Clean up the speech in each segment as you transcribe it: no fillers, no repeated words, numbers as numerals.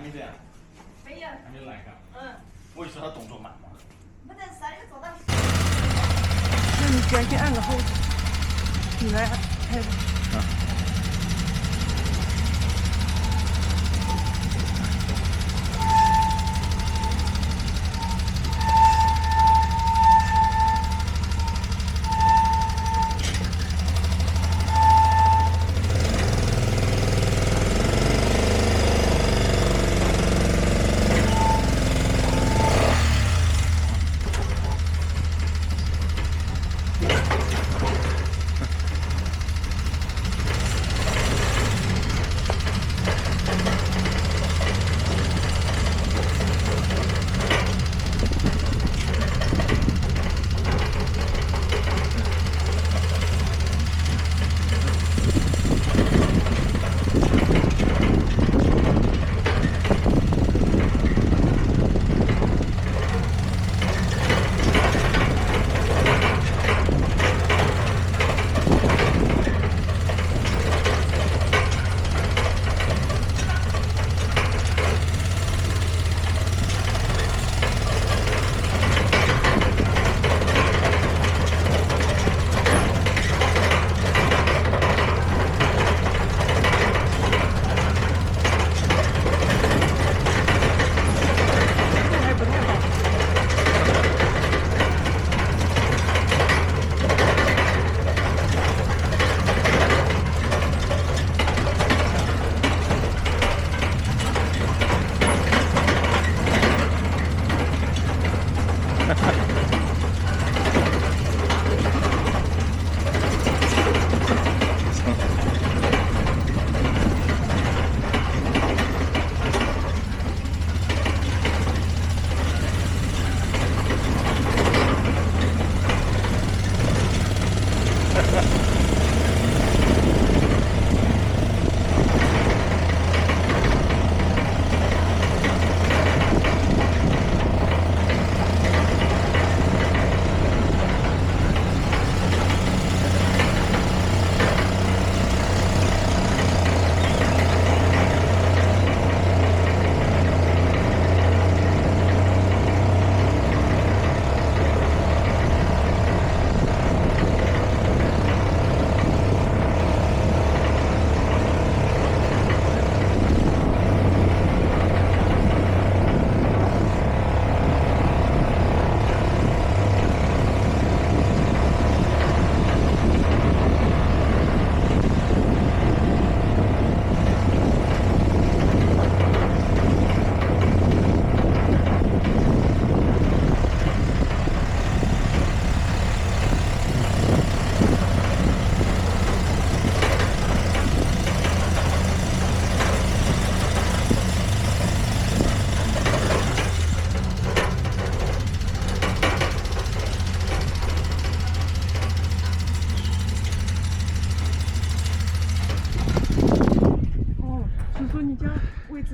没这样？没有。还没来看。嗯。我一说他动作慢嘛。没得事，你坐到。那你赶紧按个后，你来拍吧。啊。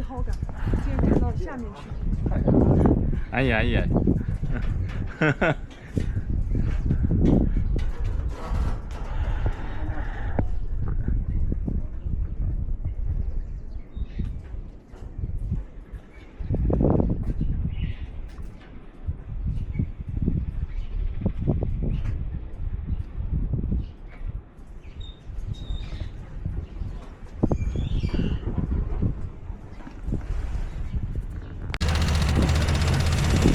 好感，直接开到下面去。哎呀哎呀，哈哈。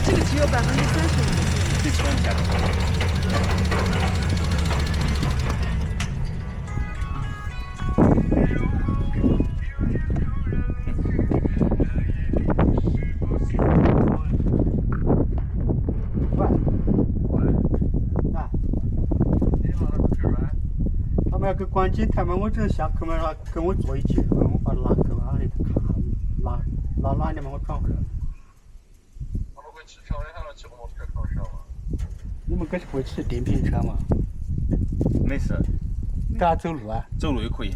这个只有35%，最穿下的。他们要给关机，他们我只下课嘛，他跟我坐一起，我把他拉去哪里看，拉哪里嘛，我转回来。他们会骑漂亮的骑摩托车上山吗？你们可是会骑电瓶车吗？没事。大家走路啊？走路也可以。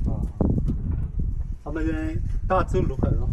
啊。他们大家走路可以了。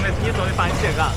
的是你说的番茄，嘎。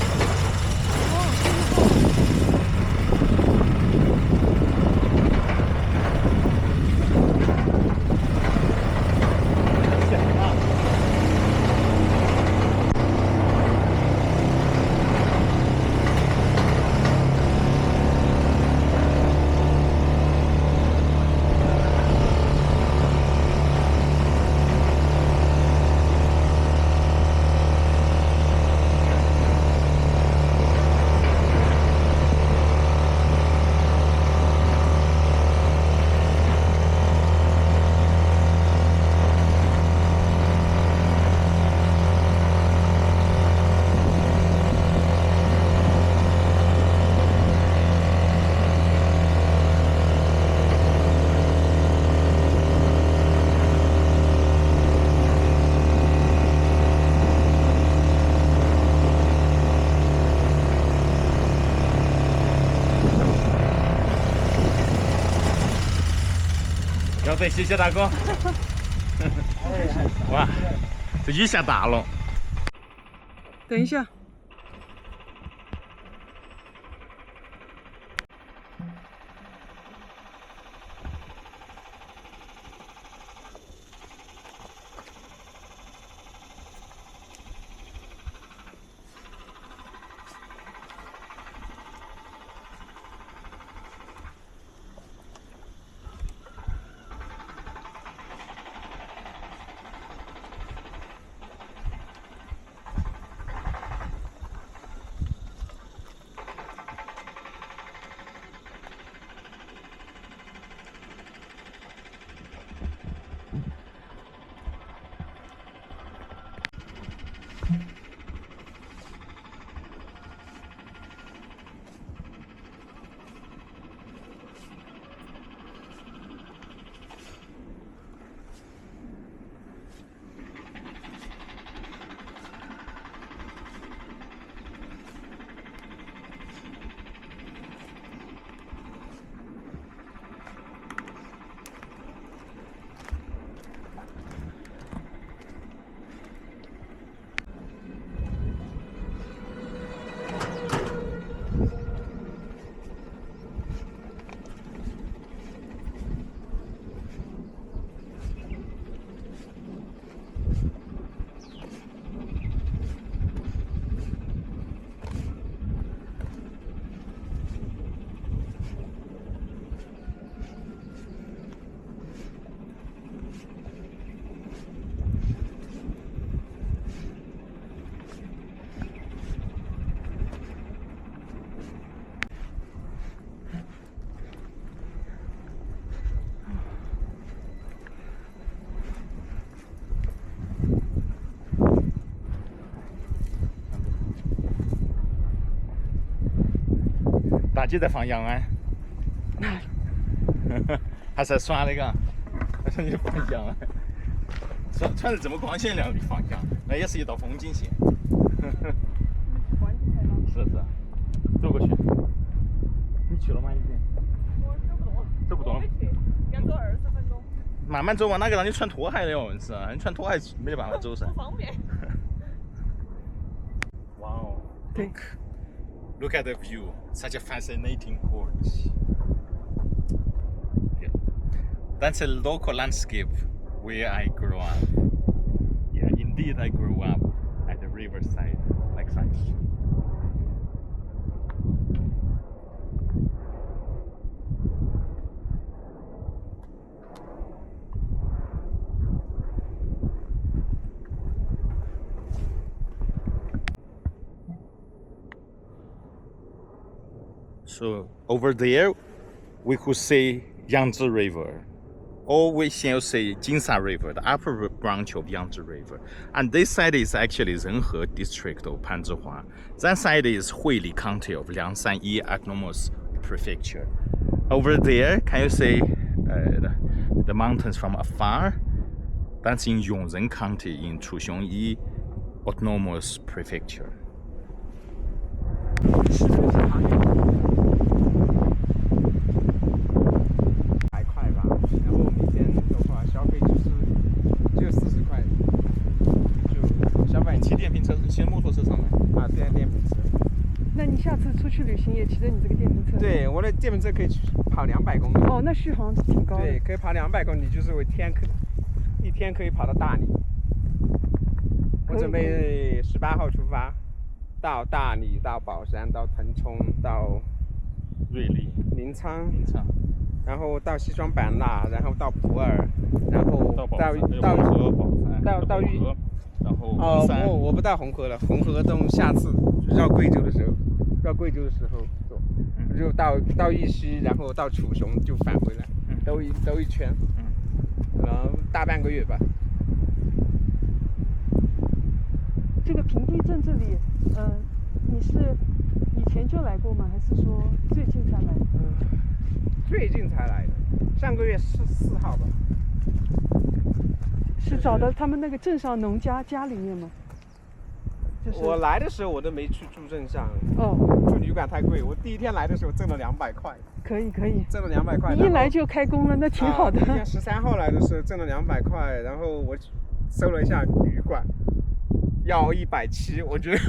要得，谢谢大哥。哇，这雨下大了。等一下，大姐在放羊啊？还是在耍那个？我说你放羊啊？穿着这么光鲜亮丽放羊，那也是一道风景线。是是，走过去。你去了吗？已经？我走不动。走不动了。要走20分钟。慢慢走嘛，哪个让你穿拖鞋的哦？是啊，你穿拖鞋没得办法走噻。不方便。哇哦！对。Look at the view, such a fascinating gorge. Yeah. That's a local landscape where I grew up. Yeah, indeed I grew up at the riverside, like such. So over there, we could see Yangtze River, or we shall say Jinsha River, the upper branch of Yangtze River. And this side is actually Renhe district of Panzhihua. That side is Huili County of Liangsan-Yi Autonomous Prefecture. Over there, can you see the mountains from afar? That's in Yongren County in Chuxiongyi Autonomous Prefecture. 消费就是就40块，就小贩骑电瓶车，骑摩托车上来。啊，电瓶车。那你下次出去旅行也骑着你这个电瓶车？。对，我的电瓶车可以跑200公里。哦，那续航挺高的。对，可以跑200公里，就是一天可以跑到大理。我准备18号出发，到大理，到宝山，到腾冲，到瑞丽、临沧，然然后到西双版纳，然后到普洱，然后到宝山，到玉，然后文山。我不到红河了，红河等下次绕贵州的时候走，就到玉溪，然后到楚雄就返回来，兜一圈，然后大半个月吧。这个平地镇这里，你是以前就来过吗？还是说最近才来？最近才来的，上个月4号吧。是找的他们那个镇上农家家里面吗？就是我来的时候我都没去住镇上，哦，住旅馆太贵。我第一天来的时候挣了200块，可以，挣了200块。你一来就开工了，那挺好的。第一天13号来的时候挣了200块，然后我搜了一下旅馆，要170，我觉得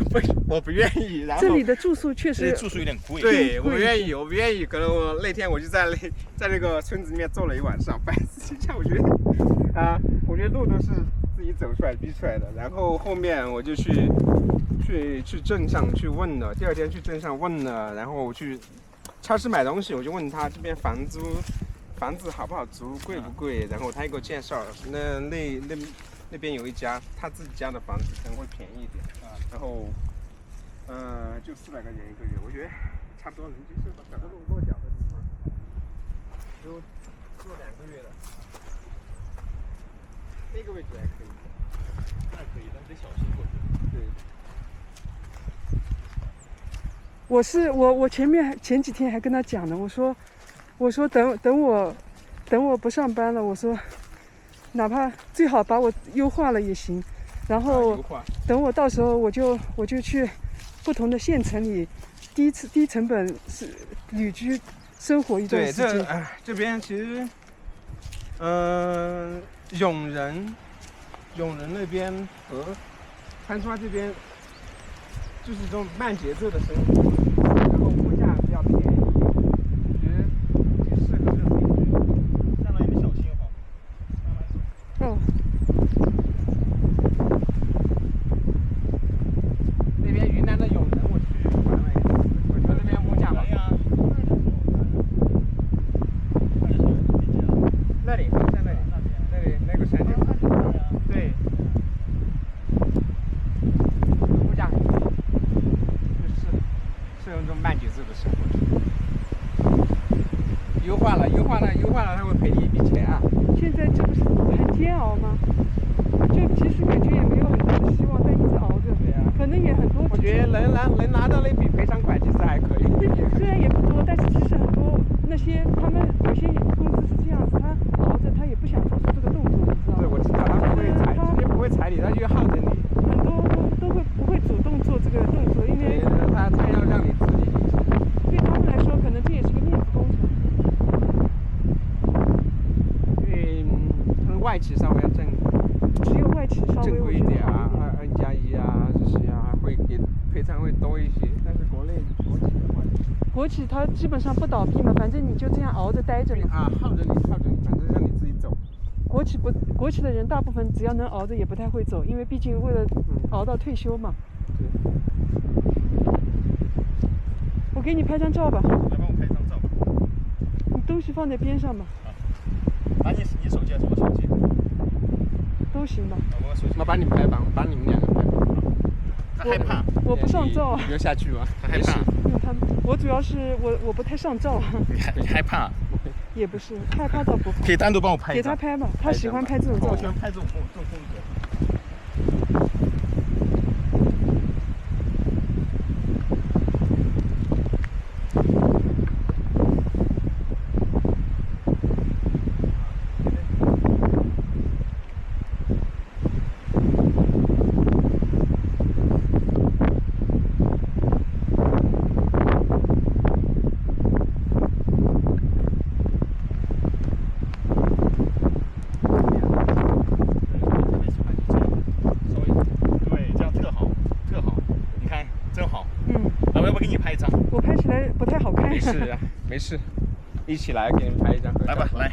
我不愿意。然后这里的住宿确实住宿有点贵。对，我不愿意。可能我那天我就在那个村子里面坐了一晚上，反思一下，我觉得路都是自己走出来逼出来的。然后后面我就去镇上去问了，第二天去镇上问了，然后我去超市买东西，我就问他这边房子好不好租，贵不贵，然后他也给我介绍，那边有一家他自己家的房子可能会便宜一点然后就400块钱1个月，我觉得差不多能接受吧，找个落脚的地方，就做2个月的，那个位置还可以，那可以，但得小心过去。对。我前几天还跟他讲呢，我说等我不上班了，我说哪怕最好把我优化了也行，然后等我到时候我就去不同的县城里低成本是旅居生活一段时间。对，这边其实永仁那边和川川这边就是这种慢节奏的生活，然后物价比较便宜，我觉得挺适合这种地区。下来你们小心哈。哦。那边云南的永仁我去玩了一次，我觉得那边物价好。那里在那里，那个山顶。对。物价很低，就是适用这种慢节奏的生活。优化了，他会赔你一笔钱啊。现在这不是很煎熬吗？就其实感觉也没有很大的希望，但一直熬着。对啊。可能也很多。我觉得能拿到那笔赔偿款其实还可以。虽然也不多，但是其实很多那些他们有些公司是这样子，他熬着他也不想做出这个动作，你知道吗？对，我知道他直接不会踩你，他就耗着你。很多都不会主动做这个动作，因为他要让你自己理解。对他们来说，可能这也是个面子工程。因为外企稍微要只有外企稍微正规一点啊，2+1啊这些啊，会给赔偿会多一些。但是国企的话，国企它基本上不倒闭嘛，反正你就这样熬着待着嘛。耗着你，反正让你自己走。国企的人大部分只要能熬着也不太会走，因为毕竟为了熬到退休嘛。对。我给你拍张照吧。来帮我拍张照。你东西放在边上吧。把你手机还是我手机？都行吧。我把你们拍吧，把你们2个拍吧。他害怕。我不上照啊。你留下去吧。他害怕。我主要是我不太上照。你害怕？也不是，害怕倒不会。可以单独帮我拍一给他拍吧，他喜欢拍这种照。我喜欢拍这种风格。我拍起来不太好看。没事啊，没事，一起来给你们拍一张合照。来吧，来，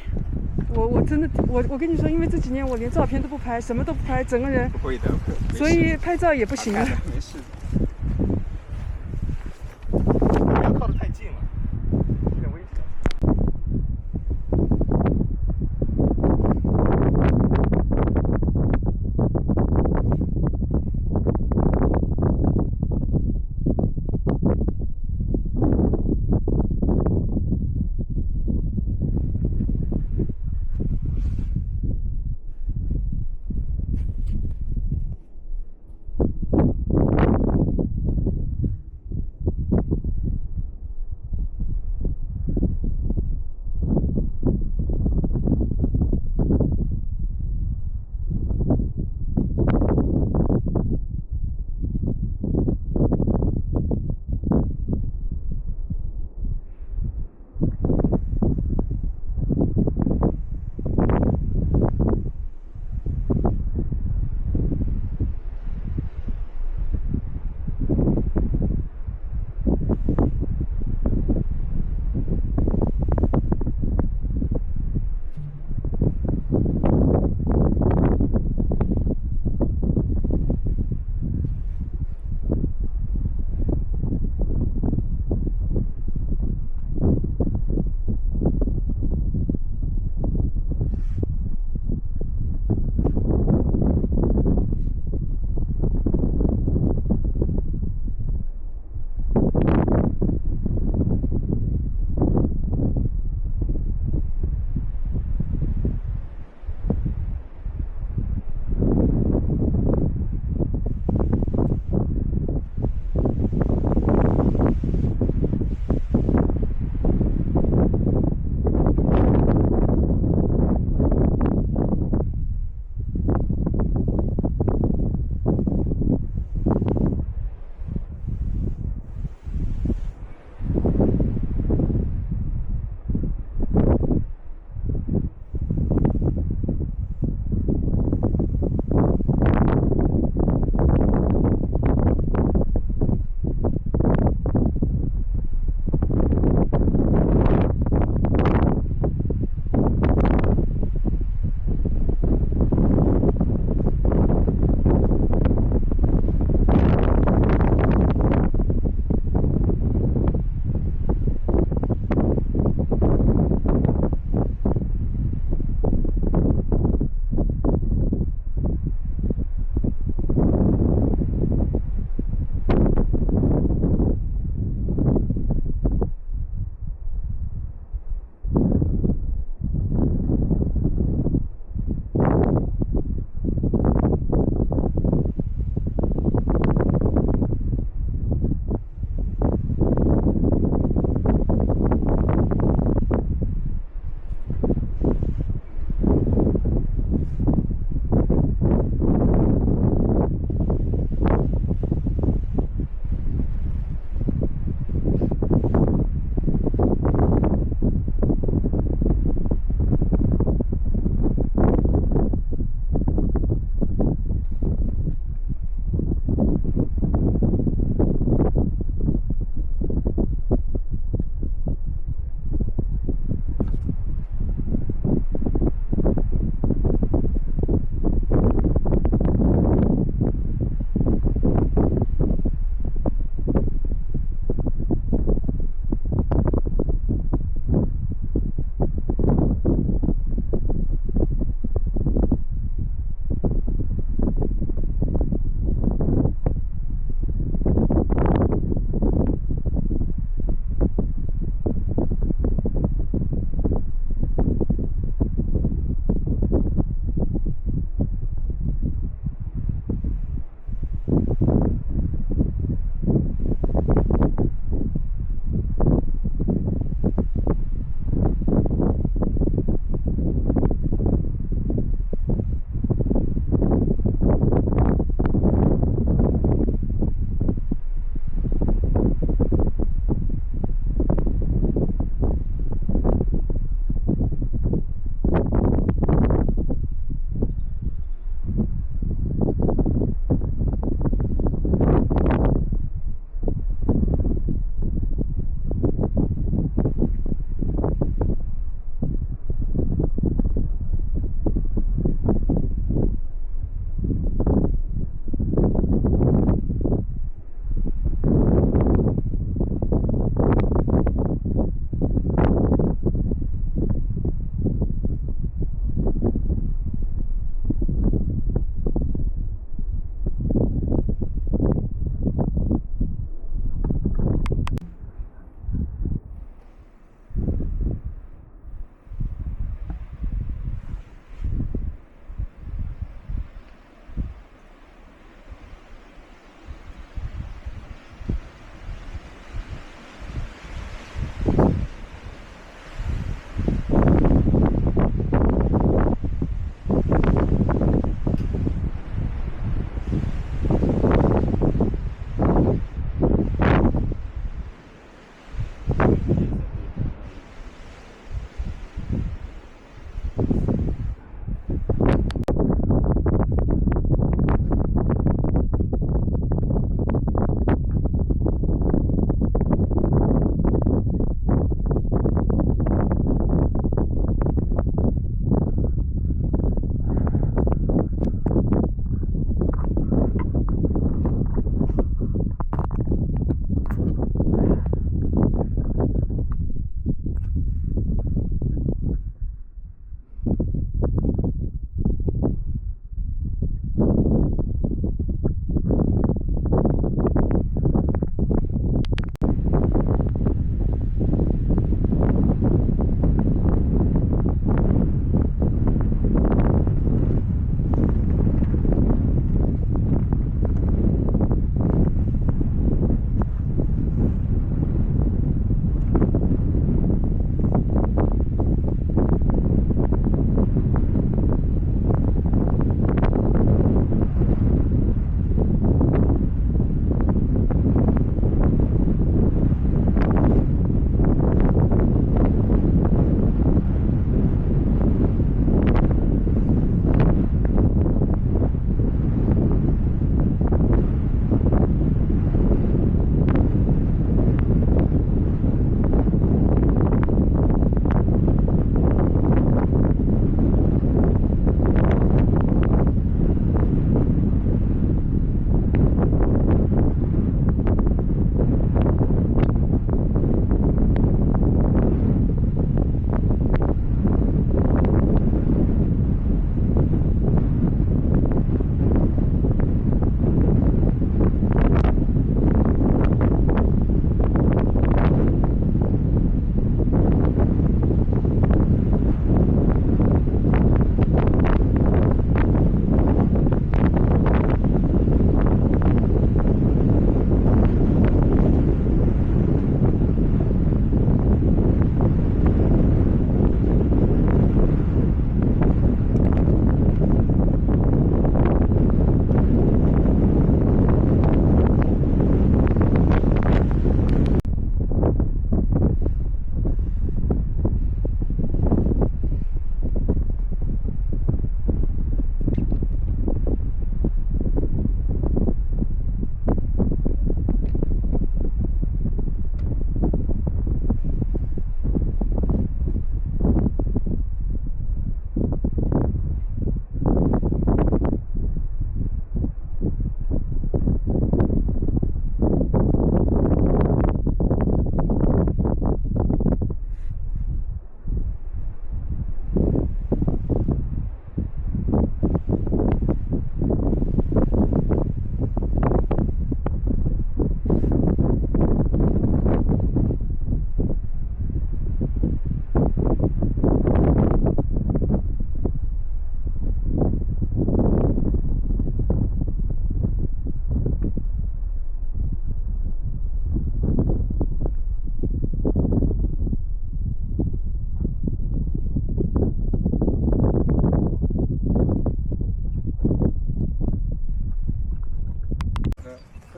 我真的我跟你说，因为这几年我连照片都不拍，什么都不拍，整个人，不会的，没事所以拍照也不行了好看。的没事。不要靠得太近了，有点危险。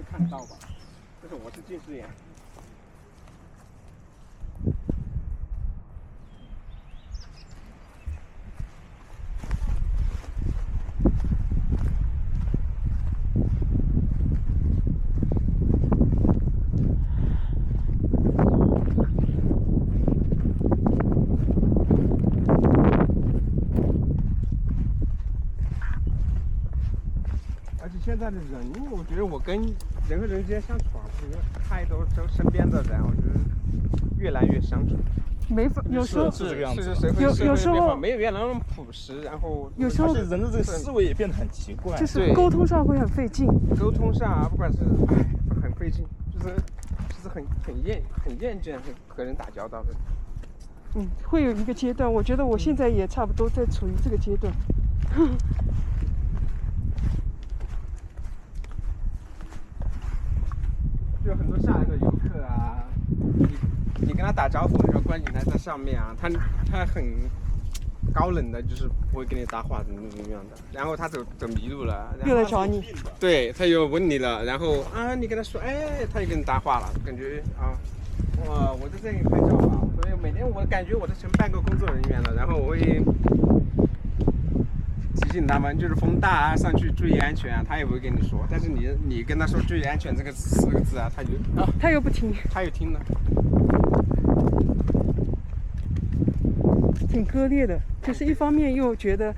看得到吧？但是我是近视眼。而且现在的人，我觉得我跟人和人之间相处啊，不是太多身边的人，我觉得越来越相处。没法，有时候是这个样子的。有时候没有原来那么朴实，然后有时候而且人的这个思维也变得很奇怪。就是沟通上会很费劲。沟通上啊，不管是很费劲，就是很厌倦和人打交道的。会有一个阶段，我觉得我现在也差不多在处于这个阶段。就很多下来的游客啊，你跟他打招呼的时候，观景台在上面啊，他很高冷的，就是不会跟你搭话怎么样的。然后他走迷路了，然后又来找你，对他又问你了，然后啊你跟他说，哎，他又跟你搭话了，感觉啊，哇，我在这里拍照啊，所以每天我感觉我都成半个工作人员了，然后我会提醒他们，就是风大啊，上去注意安全啊，他也不会跟你说，但是你跟他说注意安全这个4个字啊，他又不听，他又听了。挺割裂的，就是一方面又觉得，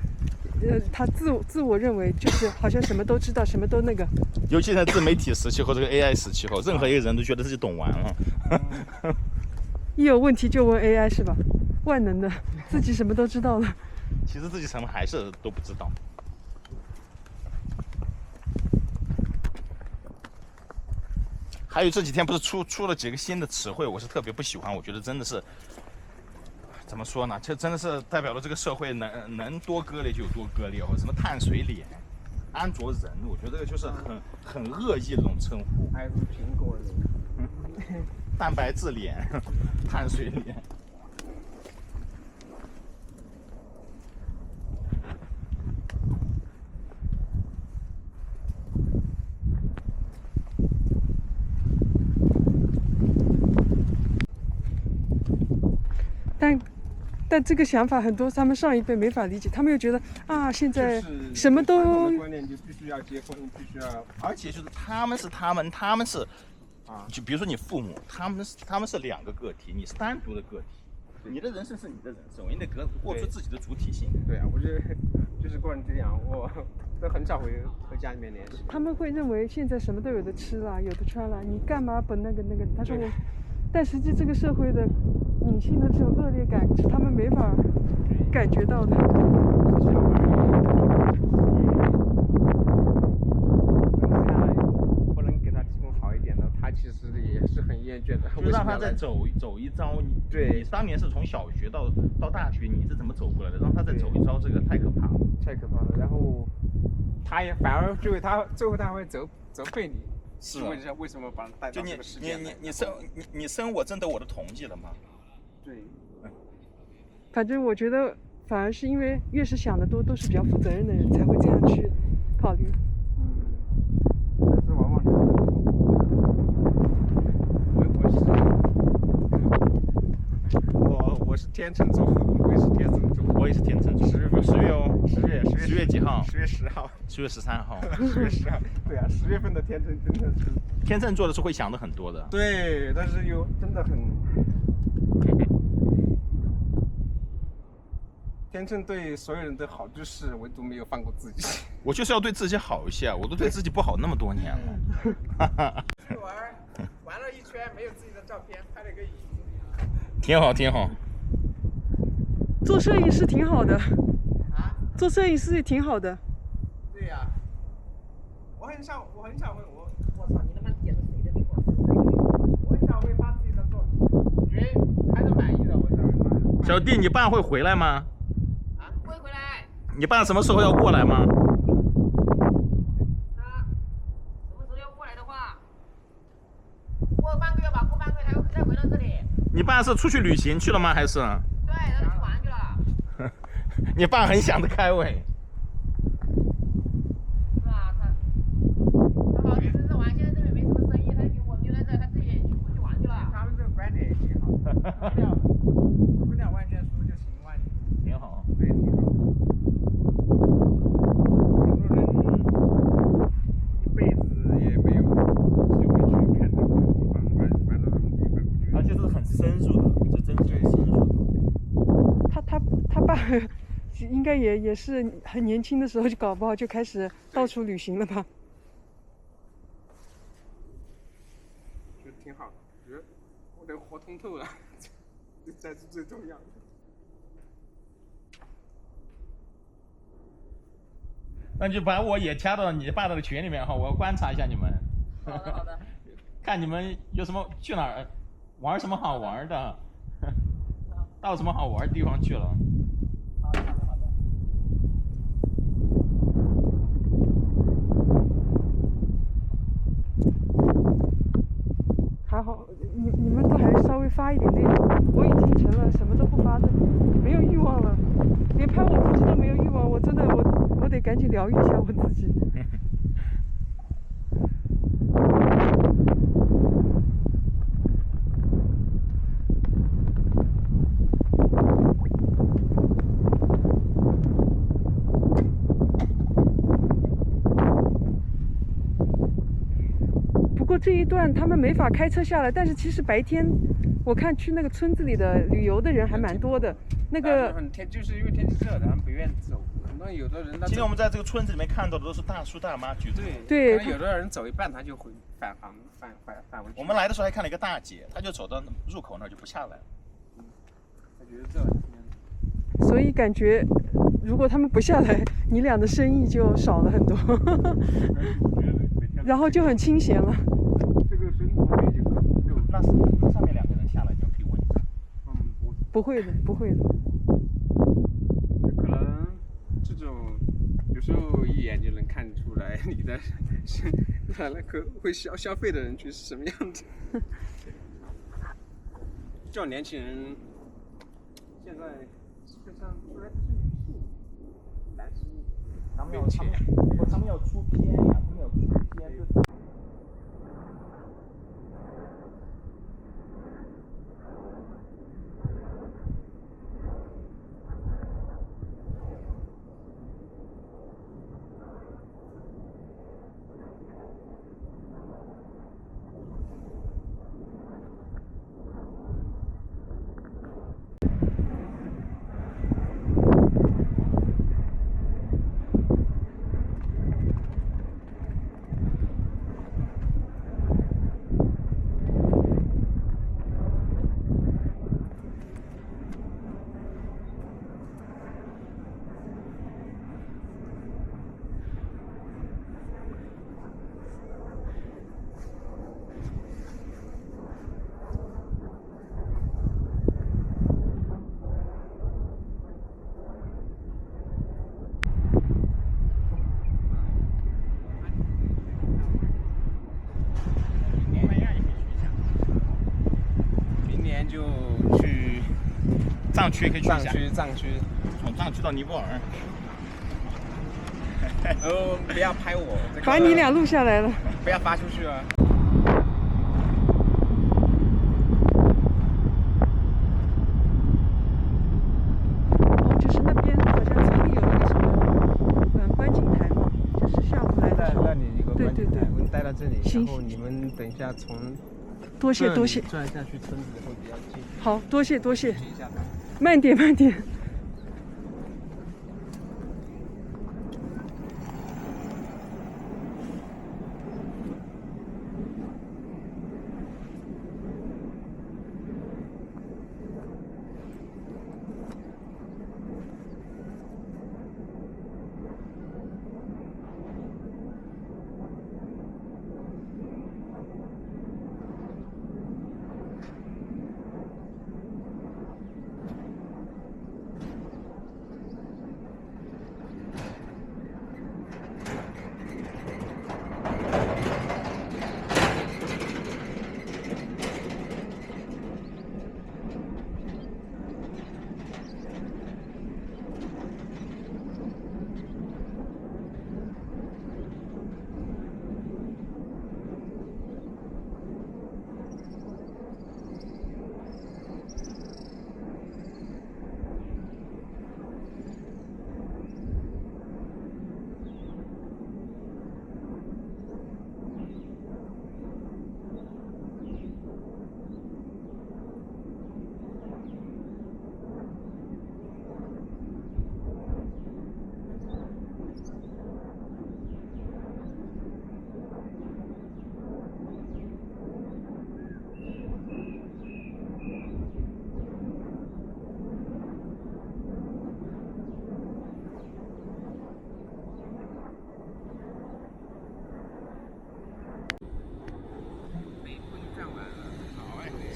他自我认为就是好像什么都知道，什么都那个。尤其在自媒体时期或这个 AI 时期后，任何一个人都觉得自己懂完了。一有问题就问 AI 是吧？万能的，自己什么都知道了。其实自己什么还是都不知道。还有这几天不是出了几个新的词汇，我是特别不喜欢。我觉得真的是怎么说呢？这真的是代表了这个社会能多割裂就有多割裂，或者什么碳水脸、安卓人，我觉得这个就是很恶意的这种称呼。还有苹果人、蛋白质脸、碳水脸。但这个想法很多他们上一辈没法理解，他们又觉得啊，现在什么都观念就必须要结婚，必须要，而且就是他们是啊，就比如说你父母，他们是两个个体，你是单独的个体，你的人生是你的人生，你得过出自己的主体性。对啊，我觉得就是过成这样，我都很少会和家里面联系。他们会认为现在什么都有的吃了，有的穿了，你干嘛不那个？他说我，但实际这个社会的隐性的这种恶劣感是他们没法感觉到的。不能给他提供好一点的，他其实也是很厌倦的。就让他再走一遭。对，当年是从小学到大学，你是怎么走过来的？让他再走一遭，这个太可怕了，太可怕了。然后他也反而最后他会责备你。是为什么把他带到这个世界？你生我征得我的同意了吗？对。反正我觉得，反而是因为越是想得多，都是比较负责任的人才会这样去考虑。但是往往我是天秤座，我也是天秤座，我也是天秤座。10月哦，10月几号？10月10号，10月13号。10月10号，对啊，10月份的天秤真的是。天秤座的是会想的很多的。对，但是又真的很。天秤对所有人都好，就是唯独没有放过自己。我就是要对自己好一些，我都对自己不好那么多年了。玩了一圈，没有自己的照片，拍了个椅子。挺好，挺好。做摄影师挺好的。啊？做摄影师也挺好的。对呀。我很少会我操，你他妈点的谁的地方？我很少会发自己的作品，我觉得拍的满意的我才会发。小弟，你爸会回来吗？会回来。你爸什么时候要过来吗？他什么时候要过来的话，过半个月吧，过半个月他再回到这里。你爸是出去旅行去了吗？还是？对，他去玩去了。你爸很想得开喂。是吧？他好意思是玩，现在这边没应该也是很年轻的时候就搞不好就开始到处旅行了吧？觉得挺好的，觉得我得活通透了，这才是最重要的。那就把我也加到你爸的群里面哈，我要观察一下你们。好的好的。看你们有什么去哪儿玩什么好玩的，到什么好玩的地方去了。好的好的好的。还好，你们都还稍微发一点内容，我已经成了什么都不发的，没有欲望了，连拍我自己都没有欲望，我真的我得赶紧疗愈一下我自己。不过这一段他们没法开车下来，但是其实白天我看去那个村子里的旅游的人还蛮多的。那个就是因为天气热的，他们不愿意走。可能有的人今天我们在这个村子里面看到的都是大叔大妈举着。对，可能有的人走一半他就回返回去。我们来的时候还看了一个大姐，她就走到入口那儿就不下来了。他觉得这。所以感觉如果他们不下来，你俩的生意就少了很多，然后就很清闲了。这个生活就够。那上面两个人下来就可以问一下。不会的，不会的。可能这种有时候一眼就能看出来你的那个会消费的人群是什么样子。这种年轻人现在基本上出来都是女性，男性。他们要出片呀，他们要出片。就去藏区可以去一下。藏区，从藏区到尼泊尔。不要拍我，把你俩录下来了。不要发出去啊！哦，就是那边好像村里有一个什么，观景台嘛，就是下午来的时候。那里一个观景台，对对对，我们待到这里，行然后你们等一下从。多谢多谢。转下去村子会比较近。好，多谢多谢。慢点慢点。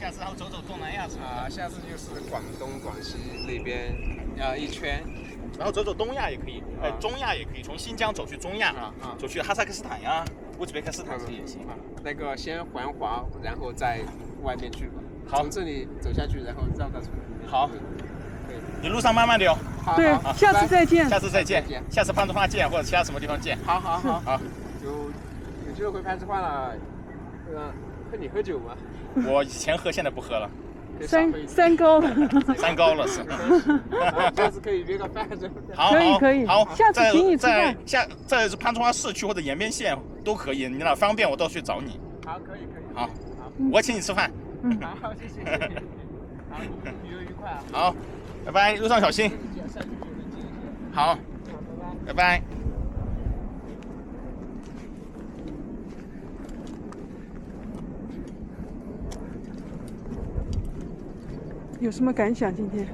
下次然后走走东南亚什么的，下次就是广东、广西那边一圈。然后走走东亚也可以，中亚也可以，从新疆走去中亚，走去哈萨克斯坦呀、乌兹别克斯坦也行。那个先环华，然后再外面去吧。好，从这里走下去，然后绕到村里面。好，对，你路上慢慢的哟。对，下次再见。下次再见，下次攀枝花见，或者其他什么地方见。好好好好，有机会回攀枝花了，和你喝酒吗？我以前喝，现在不喝了。三高了，三高了是。下次可以约个饭是吧？好，可以，好，下次请你吃饭。在攀枝花市区或者延边县都可以，你哪方便我都去找你。好，可以。好，我请你吃饭。好，谢谢。好，旅游愉快啊。好，拜拜，路上小心。好，拜拜。有什么感想？今天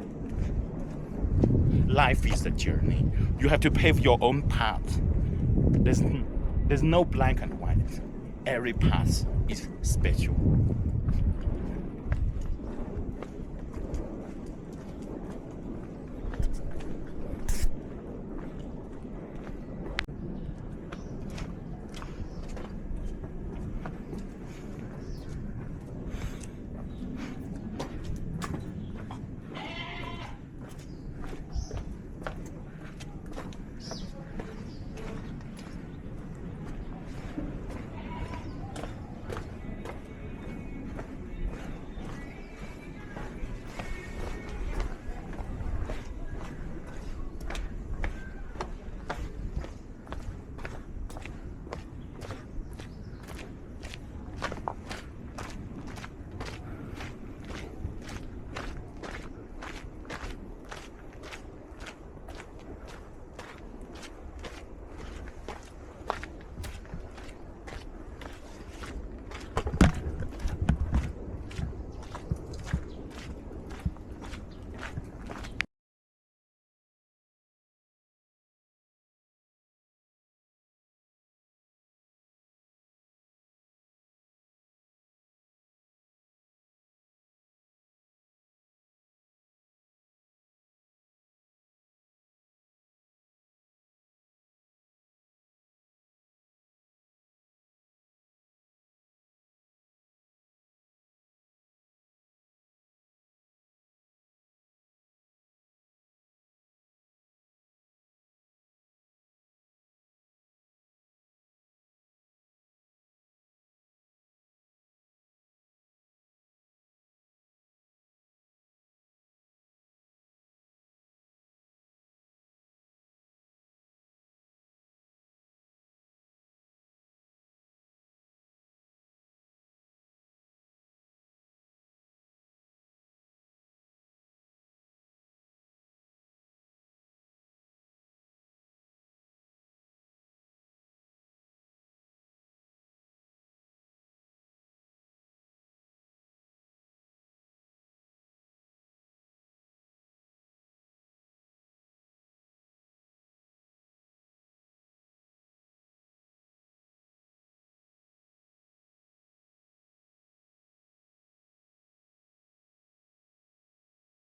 Life is a journey. You have to pave your own path. There's no black and white. Every path is special.